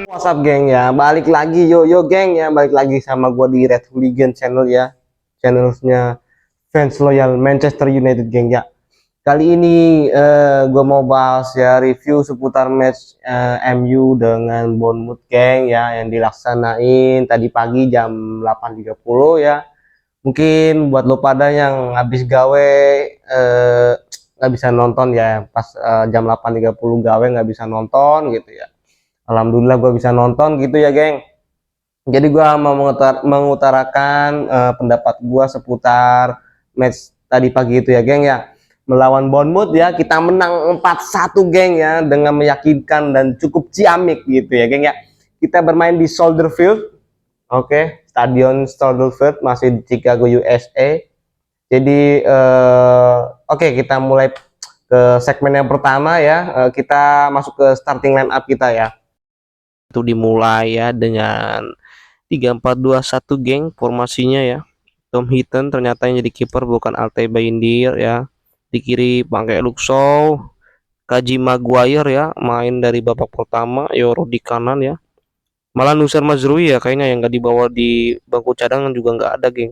What's up geng ya, balik lagi yo geng ya, balik lagi sama gua di Red Hooligan channel ya, channelnya fans loyal Manchester United geng ya. Kali ini gua mau bahas ya review seputar match MU dengan Bournemouth geng ya, yang dilaksanain tadi pagi jam 8.30 ya. Mungkin buat lo pada yang habis gawe nggak bisa nonton ya, pas jam 8.30 gawe nggak bisa nonton gitu ya. Alhamdulillah gue bisa nonton gitu ya geng. Jadi gue mau mengutarakan pendapat gue seputar match tadi pagi itu ya geng ya. Melawan Bournemouth ya, kita menang 4-1 geng ya, dengan meyakinkan dan cukup ciamik gitu ya geng ya. Kita bermain di Soldier Field, oke, Stadion Soldier Field, masih di Chicago USA. Jadi oke, kita mulai ke segmen yang pertama ya. Kita masuk ke starting line up kita ya. Itu dimulai ya dengan 3-4-2-1 geng formasinya ya. Tom Heaton ternyata yang jadi kiper bukan Altay Bayindir ya. Di kiri pakai Luke Shaw, Kaji Maguire ya main dari babak pertama, Yoro di kanan ya. Malah Nusar Mazrui ya kayaknya yang nggak dibawa di bangku cadangan juga nggak ada geng.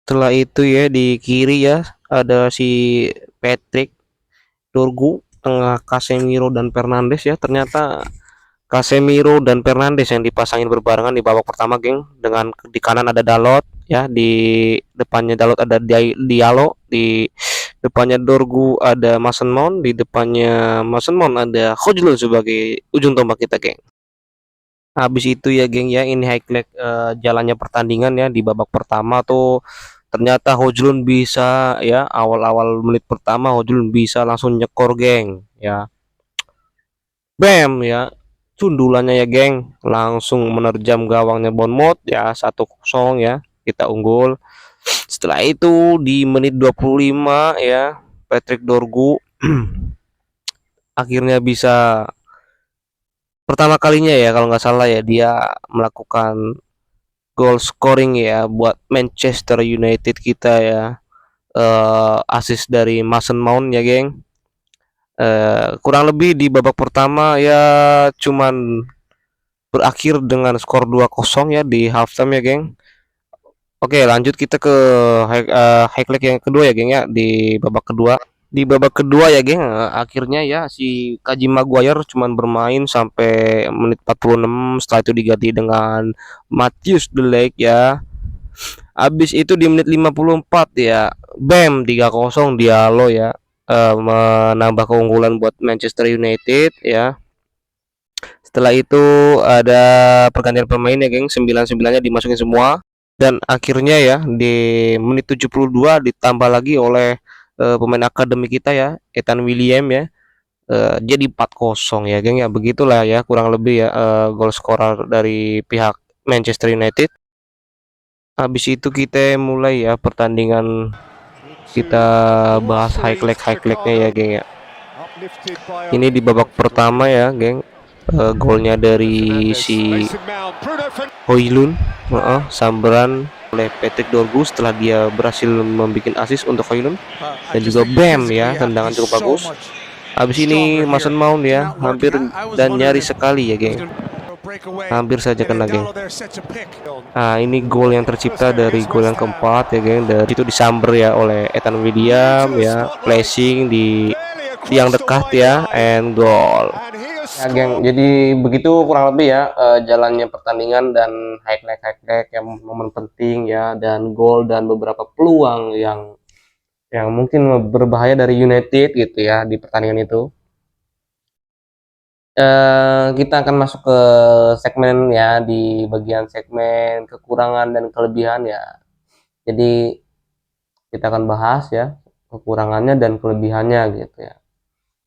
Setelah itu ya di kiri ya ada si Patrick Dorgu, tengah Casemiro dan Fernandes ya. Ternyata Casemiro dan Fernandes yang dipasangin berbarengan di babak pertama geng, dengan di kanan ada Dalot ya, di depannya Dalot ada Diallo, di depannya Dorgu ada Mason Mount, di depannya Mason Mount ada Hojlund sebagai ujung tombak kita geng. Habis itu ya geng ya, ini highlight jalannya pertandingan ya. Di babak pertama tuh ternyata Hojlund bisa ya, awal-awal menit pertama Hojlund bisa langsung nyekor geng ya. Bam ya, sundulannya ya geng, langsung menerjam gawangnya Bournemouth ya, 1-0 ya, kita unggul. Setelah itu di menit 25 ya, Patrick Dorgu akhirnya bisa pertama kalinya ya kalau nggak salah ya, dia melakukan goal scoring ya buat Manchester United kita ya. Assist dari Mason Mount ya geng. Kurang lebih di babak pertama ya cuman berakhir dengan skor 2-0 ya di halftime ya geng. Oke, lanjut kita ke highlight yang kedua ya geng ya, di babak kedua. Di babak kedua ya geng, akhirnya ya si Kaji Maguire cuman bermain sampai menit 46, setelah itu diganti dengan Matheus De Ligt ya. Habis itu di menit 54 ya, bam, 3-0 Diallo ya, menambah keunggulan buat Manchester United ya. Setelah itu ada pergantian pemain ya geng, 9-9-nya dimasukin semua. Dan akhirnya ya di menit 72 ditambah lagi oleh pemain akademi kita ya, Ethan William ya. Jadi 4-0 ya geng ya, begitulah ya kurang lebih ya gol scorer dari pihak Manchester United. Habis itu kita mulai ya pertandingan, kita bahas highlightnya ya geng ya. Ini di babak pertama ya geng, golnya dari si Hojlund, samberan oleh Patrick Dorgu setelah dia berhasil membuat assist untuk Hojlund, dan juga bam ya, tendangan cukup bagus. Habis ini Mason Mount ya, hampir dan nyaris sekali ya geng, hampir saja kena geng. Nah ini gol yang tercipta dari gol yang keempat ya geng, dari itu disamber ya oleh Ethan William ya, flashing di tiang dekat ya, and goal ya geng. Jadi begitu kurang lebih ya jalannya pertandingan dan highlight yang momen penting ya, dan gol dan beberapa peluang yang mungkin berbahaya dari United gitu ya di pertandingan itu. Kita akan masuk ke segmen ya, di bagian segmen kekurangan dan kelebihan ya. Jadi kita akan bahas ya kekurangannya dan kelebihannya gitu ya.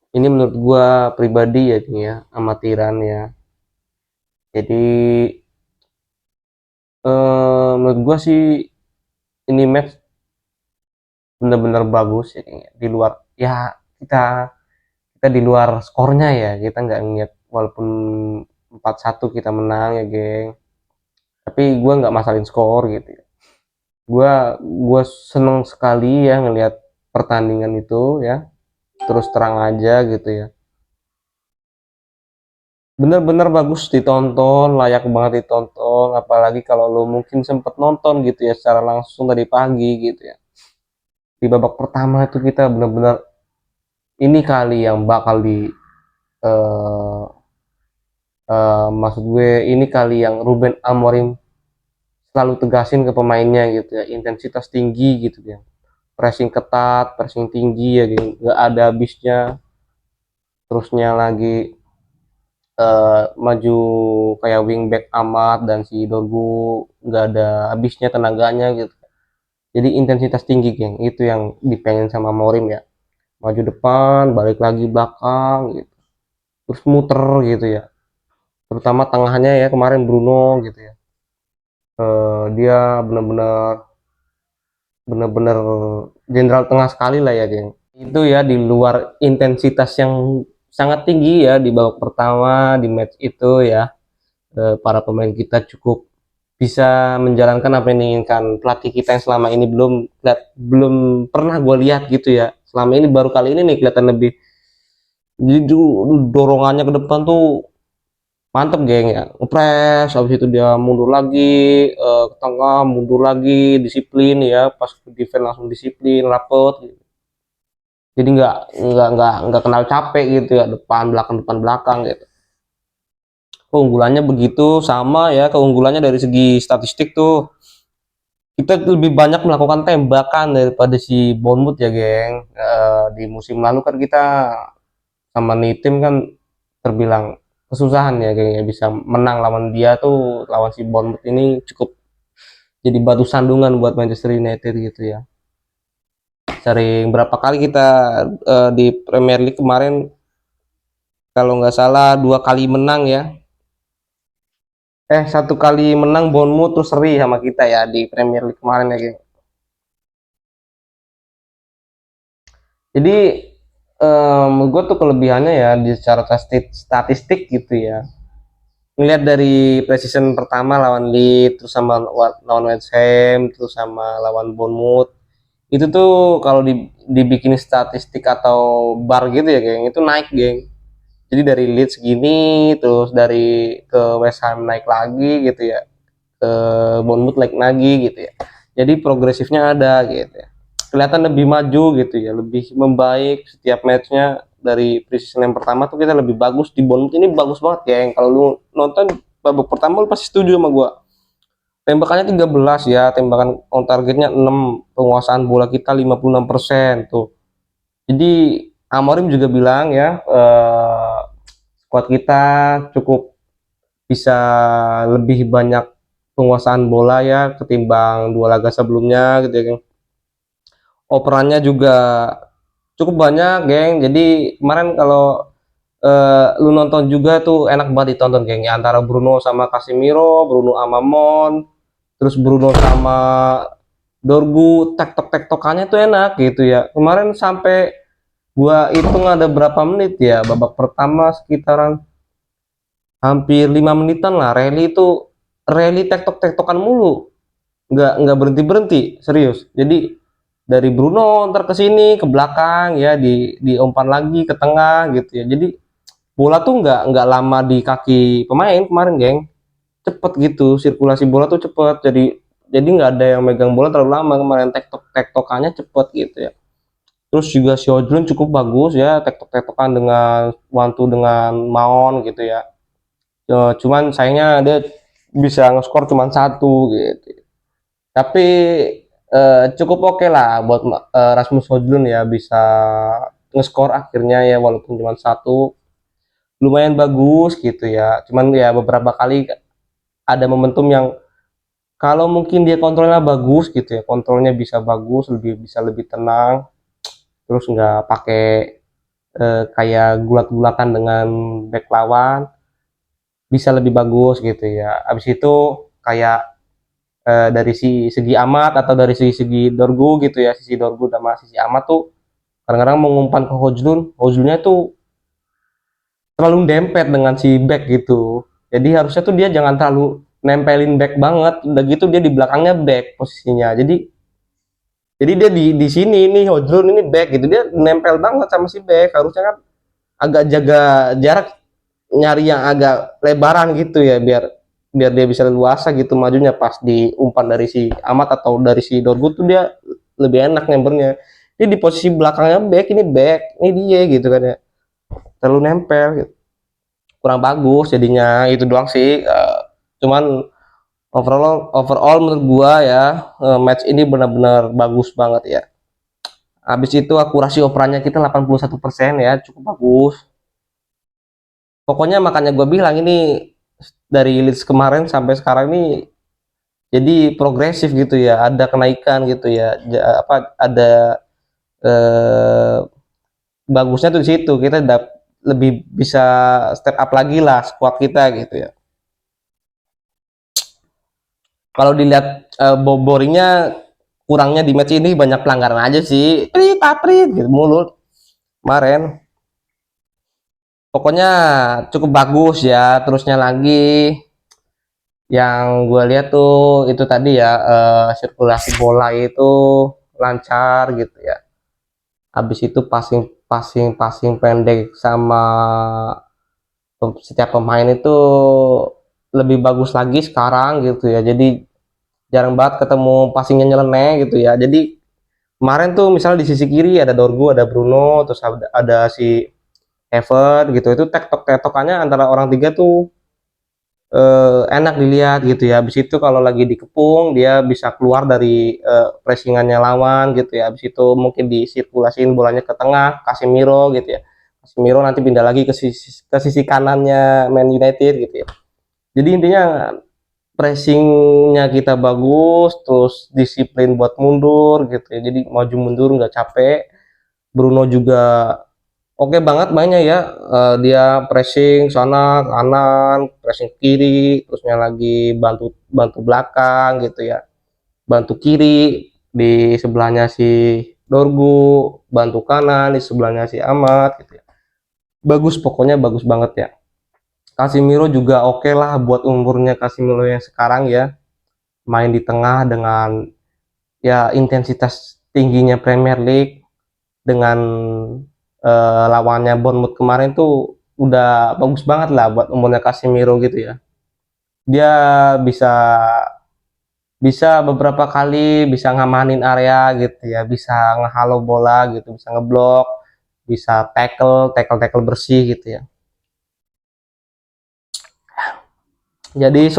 Ini menurut gua pribadi ya ini ya, amatiran ya. Jadi menurut gua sih ini match benar-benar bagus ya, di luar ya, kita kita di luar skornya ya, kita nggak ngeliat walaupun 4-1 kita menang ya geng, tapi gue nggak masalin skor gitu ya. gue seneng sekali ya ngelihat pertandingan itu ya, terus terang aja gitu ya. bener-bener bagus ditonton, layak banget ditonton, apalagi kalau lo mungkin sempet nonton gitu ya secara langsung tadi pagi gitu ya. Di babak pertama itu kita bener-bener ini kali yang bakal di eh maksud gue ini kali yang Ruben Amorim selalu tegasin ke pemainnya gitu ya, intensitas tinggi gitu ya, pressing ketat, pressing tinggi ya gitu, nggak ada habisnya, terusnya lagi maju kayak wingback amat dan si Dorgu nggak ada habisnya tenaganya gitu. Jadi intensitas tinggi geng, itu yang dipengen sama Morim ya, maju depan balik lagi belakang gitu, terus muter gitu ya, terutama tengahnya ya kemarin Bruno gitu ya. Dia bener-bener jenderal tengah sekali lah ya geng, itu ya di luar intensitas yang sangat tinggi ya di babak pertama di match itu ya. Para pemain kita cukup bisa menjalankan apa yang diinginkan pelatih kita yang selama ini belum pernah gue lihat gitu ya, selama ini baru kali ini nih kelihatan lebih, jadi dorongannya ke depan tuh mantep geng ya, ngepres habis itu dia mundur lagi, ke tengah mundur lagi, disiplin ya, pas defense langsung disiplin rapet gitu. Jadi nggak kenal capek gitu ya, depan belakang gitu. Keunggulannya begitu, sama ya keunggulannya dari segi statistik tuh kita lebih banyak melakukan tembakan daripada si Bournemouth ya geng. Di musim lalu kan kita sama nih tim kan terbilang kesusahan ya geng ya, bisa menang lawan dia tuh, lawan si Bournemouth ini cukup jadi batu sandungan buat Manchester United gitu ya. Sering berapa kali kita di Premier League kemarin kalau nggak salah 2 kali menang ya, satu kali menang Bournemouth tuh seri sama kita ya di Premier League kemarin ya geng. Jadi gue tuh kelebihannya ya di secara statistik gitu ya. Ngelihat dari precision pertama lawan Leeds, terus sama lawan West Ham, terus sama lawan Bournemouth. Itu tuh kalau dibikin statistik atau bar gitu ya, geng, itu naik, geng. Jadi dari Leeds gini, terus dari ke West Ham naik lagi gitu ya, ke Bournemouth naik lagi gitu ya. Jadi progresifnya ada gitu ya, kelihatan lebih maju gitu ya, lebih membaik setiap matchnya. Dari preseason yang pertama tuh kita lebih bagus, di Bournemouth ini bagus banget ya. Kalau lu nonton babak pertama lu pasti setuju sama gua, tembakannya 13 ya, tembakan on targetnya 6, penguasaan bola kita 56% tuh. Jadi Amorim juga bilang ya, squad kita cukup bisa lebih banyak penguasaan bola ya ketimbang 2 laga sebelumnya gitu ya geng. Operannya juga cukup banyak geng, jadi kemarin kalau lu nonton juga tuh enak banget ditonton geng ya, antara Bruno sama Casemiro, Bruno sama Mon, terus Bruno sama Dorgu, tektokannya tuh enak gitu ya. Kemarin sampai gua hitung ada berapa menit ya, babak pertama sekitaran hampir 5 menitan lah, rally tektokan mulu, nggak berhenti berhenti, serius. Jadi dari Bruno ntar ke sini ke belakang ya, di umpan lagi ke tengah gitu ya. Jadi bola tuh nggak lama di kaki pemain kemarin geng, cepet gitu, sirkulasi bola tuh cepet. Jadi nggak ada yang megang bola terlalu lama kemarin, tektokannya cepet gitu ya. Terus juga si Ojlund cukup bagus ya, tektokan dengan Wantu dengan Maon gitu ya. Cuman sayangnya dia bisa nge-score cuma satu gitu. Tapi cukup oke lah buat Rasmus Hojlund ya, bisa nge-score akhirnya ya walaupun cuma satu, lumayan bagus gitu ya. Cuman ya beberapa kali ada momentum yang kalau mungkin dia kontrolnya bagus gitu ya, kontrolnya bisa bagus, bisa lebih tenang, terus nggak pakai kayak gulat-gulakan dengan back lawan, bisa lebih bagus gitu ya. Abis itu kayak dari segi Amat atau dari segi Dorgu gitu ya, sisi Dorgu sama sisi Amat tuh kadang-kadang mengumpan ke Hojlundnya tuh terlalu dempet dengan si back gitu. Jadi harusnya tuh dia jangan terlalu nempelin back banget, udah gitu dia di belakangnya back posisinya. Jadi dia di sini ini Hojlund ini back gitu, dia nempel banget sama si back, harusnya kan agak jaga jarak nyari yang agak lebaran gitu ya, biar biar dia bisa leluasa gitu majunya pas di umpan dari si Amat atau dari si Dorgu tuh dia lebih enak ngempernya. Dia di posisi belakangnya back, ini dia gitu kan ya. Terlalu nempel gitu. Kurang bagus jadinya itu doang sih. Cuman overall menurut gua ya, match ini benar-benar bagus banget ya. Habis itu akurasi operannya kita 81% ya, cukup bagus. Pokoknya makanya gue bilang ini dari Leeds kemarin sampai sekarang ini jadi progresif gitu ya, ada kenaikan gitu ya, apa ada eh, bagusnya tuh di situ kita lebih bisa step up lagi lah squad kita gitu ya. Kalau dilihat boringnya kurangnya di match ini banyak pelanggaran aja sih, prit aprit gitu mulut kemarin. Pokoknya cukup bagus ya. Terusnya lagi yang gue lihat tuh itu tadi ya, sirkulasi bola itu lancar gitu ya. Habis itu passing pendek sama setiap pemain itu lebih bagus lagi sekarang gitu ya. Jadi jarang banget ketemu passingnya nyeleneh gitu ya. Jadi kemarin tuh misalnya di sisi kiri ada Dorgu, ada Bruno, terus ada si Evan gitu. Itu tektokannya antara orang tiga tuh enak dilihat gitu ya. Habis itu kalau lagi dikepung dia bisa keluar dari pressingannya lawan gitu ya. Habis itu mungkin disirkulasiin bolanya ke tengah, Casemiro gitu ya. Casemiro nanti pindah lagi ke sisi kanannya Man United gitu ya. Jadi intinya pressingnya kita bagus, terus disiplin buat mundur gitu ya. Jadi maju mundur nggak capek. Bruno juga oke banget mainnya ya. Dia pressing sana kanan, pressing kiri, terusnya lagi bantu bantu belakang gitu ya, bantu kiri di sebelahnya si Dorgu, bantu kanan di sebelahnya si Amat gitu ya. Bagus, pokoknya bagus banget ya. Casemiro juga oke lah buat umurnya Casemiro yang sekarang ya, main di tengah dengan ya intensitas tingginya Premier League dengan lawannya Bournemouth kemarin tuh udah bagus banget lah buat umurnya Casemiro gitu ya. Dia bisa bisa beberapa kali bisa ngamanin area gitu ya, bisa ngehalo bola gitu, bisa ngeblok, bisa tackle bersih gitu ya. Jadi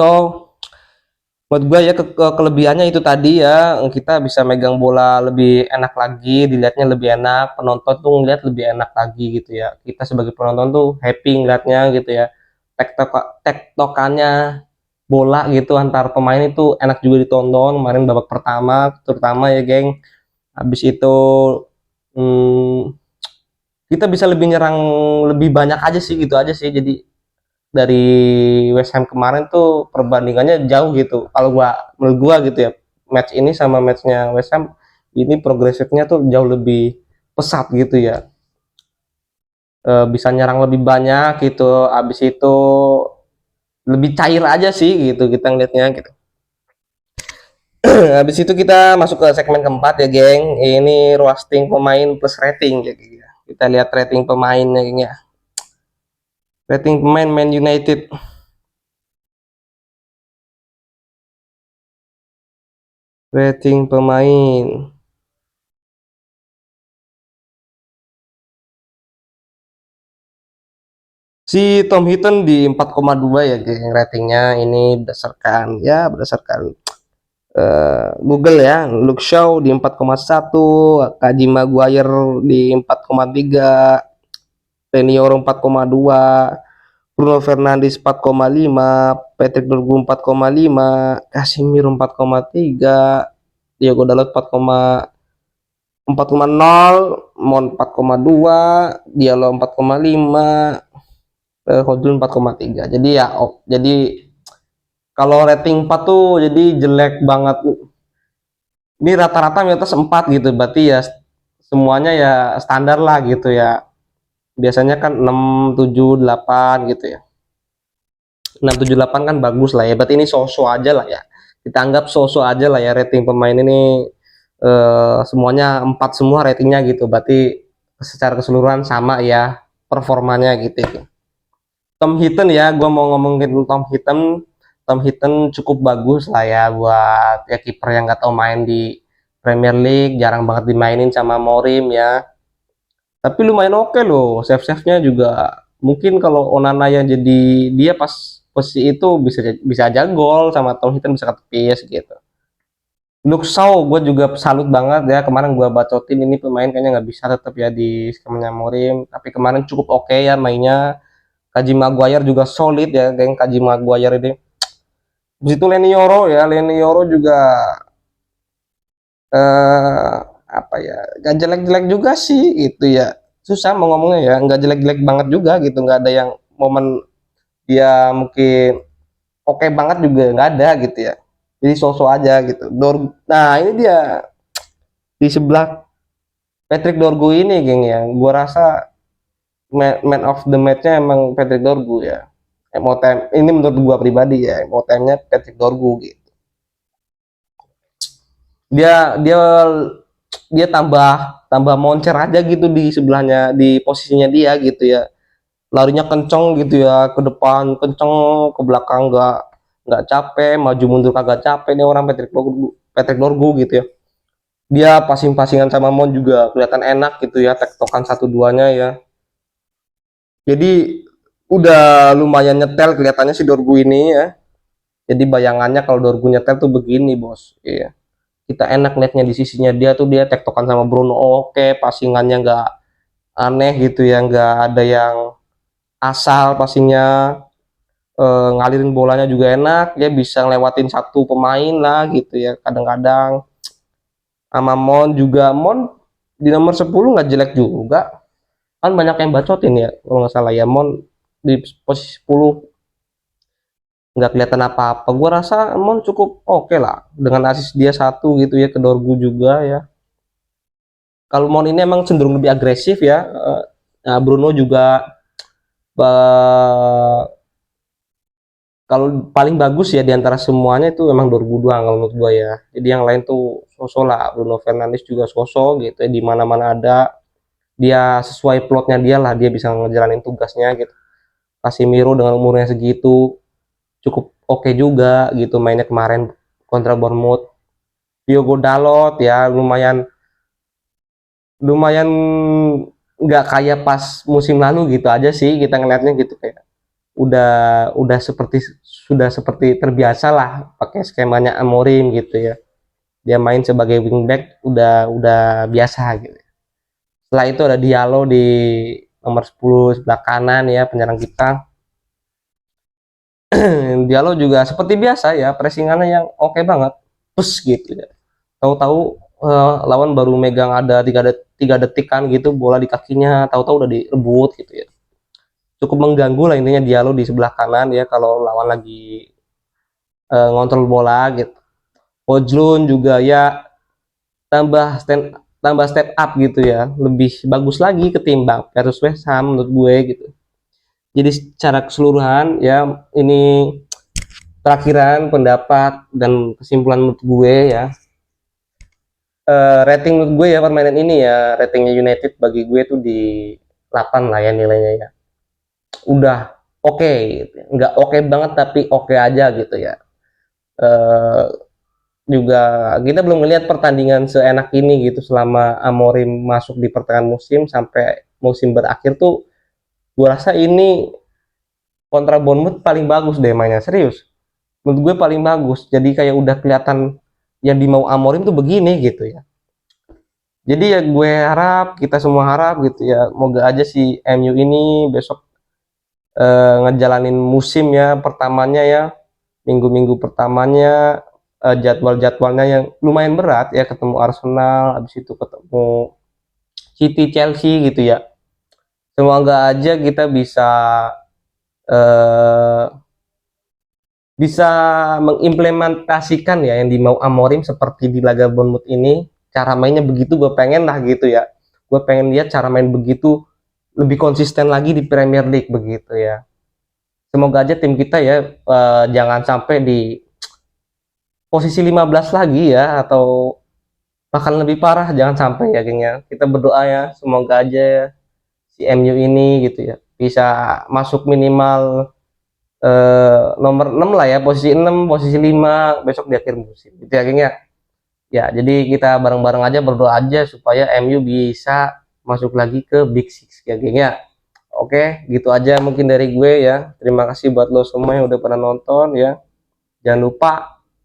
menurut gue ya kelebihannya itu tadi ya, kita bisa megang bola lebih enak lagi, dilihatnya lebih enak, penonton tuh ngeliat lebih enak lagi gitu ya. Kita sebagai penonton tuh happy ngeliatnya gitu ya. Tektokannya bola gitu antar pemain itu enak juga ditonton kemarin babak pertama terutama ya geng. Habis itu hmm, kita bisa lebih nyerang lebih banyak aja sih gitu aja sih. Jadi dari West Ham kemarin tuh perbandingannya jauh gitu. Kalau menurut gua gitu ya, match ini sama matchnya West Ham ini progresifnya tuh jauh lebih pesat gitu ya. Bisa nyerang lebih banyak gitu. Abis itu lebih cair aja sih gitu kita ngeliatnya gitu. Habis itu kita masuk ke segmen keempat ya, geng. Ini roasting pemain plus rating ya, geng. Kita lihat rating pemainnya, geng ya. Rating pemain Man United. Rating pemain. Si Tom Hinton di 4,2 ya, geng. Ratingnya ini berdasarkan Google ya. Luke Shaw di 4,1, Kaji Maguire di 4,3, Reniero 4,2, Bruno Fernandes 4,5, Patrick Dorgu 4,5, Casemiro 4,3, Diego Dalot 4,0, Mon 4,2, Diallo 4,5, Hodgson 4,3. Jadi ya, jadi kalau rating 4 tuh jadi jelek banget. Ini rata-rata di atas 4 gitu, berarti ya semuanya ya standar lah gitu ya. Biasanya kan 6, 7, 8 gitu ya. 6, 7, 8 kan bagus lah ya. Berarti ini so-so aja lah ya. Kita anggap so-so aja lah ya rating pemain ini, semuanya 4 semua ratingnya gitu. Berarti secara keseluruhan sama ya performanya gitu. Tom Hinton ya, gue mau ngomongin Tom Hinton. Tom Hinton cukup bagus lah ya buat ya kiper yang nggak tahu main di Premier League, jarang banget dimainin sama Morim ya. Tapi lumayan oke loh, save-save-nya juga. Mungkin kalau Onana yang jadi dia pas posisi itu bisa bisa aja gol sama Tom Hinton bisa ketepis gitu. Luke Shaw gue juga salut banget ya, kemarin gue bacotin ini pemain kayaknya nggak bisa tetap ya di skemanya Morim, tapi kemarin cukup oke ya mainnya. Kaji Maguire juga solid ya, geng Kaji Maguire ini. Di situ Leny Yoro ya, Leny Yoro juga eh apa ya, gak jelek-jelek juga sih itu ya. Susah mau ngomongnya ya, nggak jelek-jelek banget juga gitu, nggak ada yang momen dia mungkin oke banget juga nggak ada gitu ya. Jadi sosok aja gitu. Nah ini dia di sebelah Patrick Dorgu ini, geng ya. Gua rasa man of the match-nya emang Patrick Dorgu ya. MOTM ini menurut gua pribadi ya, MOTM-nya Patrick Dorgu gitu. Dia dia dia tambah tambah moncer aja gitu di sebelahnya, di posisinya dia gitu ya. Larinya kenceng gitu ya, ke depan kenceng, ke belakang nggak capek, maju mundur kagak capek nih orang Patrick Dorgu gitu ya. Dia passing-passingan sama Mon juga kelihatan enak gitu ya, tektokan satu duanya ya. Jadi udah lumayan nyetel kelihatannya si Dorgu ini ya. Jadi bayangannya kalau Dorgu nyetel tuh begini bos. Iya. Kita enak liatnya di sisinya dia tuh, dia tektokan sama Bruno oke, passingannya nggak aneh gitu ya, nggak ada yang asal passingnya, ngalirin bolanya juga enak, dia bisa ngelewatin satu pemain lah gitu ya kadang-kadang. Sama Mon juga, Mon di nomor 10 nggak jelek juga, kan banyak yang bacotin ya kalau nggak salah ya, Mon di posisi 10 nggak kelihatan apa-apa. Gue rasa Mon cukup oke lah dengan asis dia satu gitu ya ke Dorgu juga ya. Kalau Mon ini emang cenderung lebih agresif ya. Nah, Bruno juga kalau paling bagus ya di antara semuanya itu emang 2002 kalau menurut gua ya. Jadi yang lain tuh sosok lah, Bruno Fernandes juga sosok gitu ya, di mana-mana ada dia sesuai plotnya dia lah, dia bisa ngejalanin tugasnya gitu. Casemiro dengan umurnya segitu cukup oke juga gitu mainnya kemarin kontra Bournemouth. Diogo Dalot ya lumayan lumayan nggak kayak pas musim lalu gitu aja sih kita ngeliatnya gitu, kayak udah seperti terbiasa lah pakai skemanya Amorim gitu ya. Dia main sebagai wingback udah biasa gitu. Setelah itu ada Diallo di nomor 10 sebelah kanan ya, penyerang kita. Diallo juga seperti biasa ya, pressingannya yang oke banget, push gitu ya. Tahu-tahu lawan baru megang ada 3 detikan gitu, bola di kakinya, tahu-tahu udah direbut gitu ya. Cukup mengganggu lah intinya Diallo di sebelah kanan ya kalau lawan lagi ngontrol bola gitu. Ojlun juga ya tambah step up gitu ya, lebih bagus lagi ketimbang versus West Ham menurut gue gitu. Jadi secara keseluruhan ya ini terakhiran pendapat dan kesimpulan menurut gue ya, rating menurut gue ya permainan ini ya, ratingnya United bagi gue tuh di 8 lah ya nilainya ya, udah oke gitu. Nggak oke banget tapi oke aja gitu ya. eh, Juga kita belum melihat pertandingan seenak ini gitu selama Amorim masuk di pertengahan musim sampai musim berakhir tuh. Gue rasa ini kontra Bournemouth paling bagus deh mainnya, serius. Menurut gue paling bagus. Jadi kayak udah kelihatan yang dimau Amorim tuh begini gitu ya. Jadi ya gue harap, kita semua harap gitu ya, moga aja si MU ini besok ngejalanin musim ya pertamanya ya, minggu-minggu pertamanya, jadwal-jadwalnya yang lumayan berat ya, ketemu Arsenal, habis itu ketemu City, Chelsea gitu ya. Semoga aja kita eh, bisa mengimplementasikan ya yang dimau Amorim seperti di laga Bournemouth ini. Cara mainnya begitu gue pengen lah gitu ya. Gue pengen lihat cara main begitu lebih konsisten lagi di Premier League begitu ya. Semoga aja tim kita ya jangan sampai di posisi 15 lagi ya, atau bahkan lebih parah, jangan sampai ya geng ya. Kita berdoa ya semoga aja si MU ini gitu ya bisa masuk minimal nomor 6 lah ya, posisi 6, posisi 5 besok di akhir musim gitu ya, geng ya. Ya, jadi kita bareng-bareng aja berdoa aja supaya MU bisa masuk lagi ke Big Six ya, geng ya. Oke, gitu aja mungkin dari gue ya. Terima kasih buat lo semua yang udah pernah nonton ya. Jangan lupa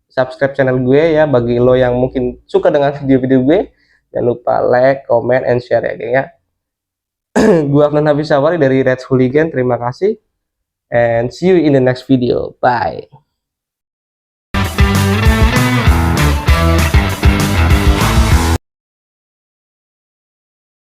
subscribe channel gue ya, bagi lo yang mungkin suka dengan video-video gue. Jangan lupa like, comment, and share ya, geng ya. Gue Afnan Habis Sawari dari Red Hooligan. Terima kasih and see you in the next video. Bye.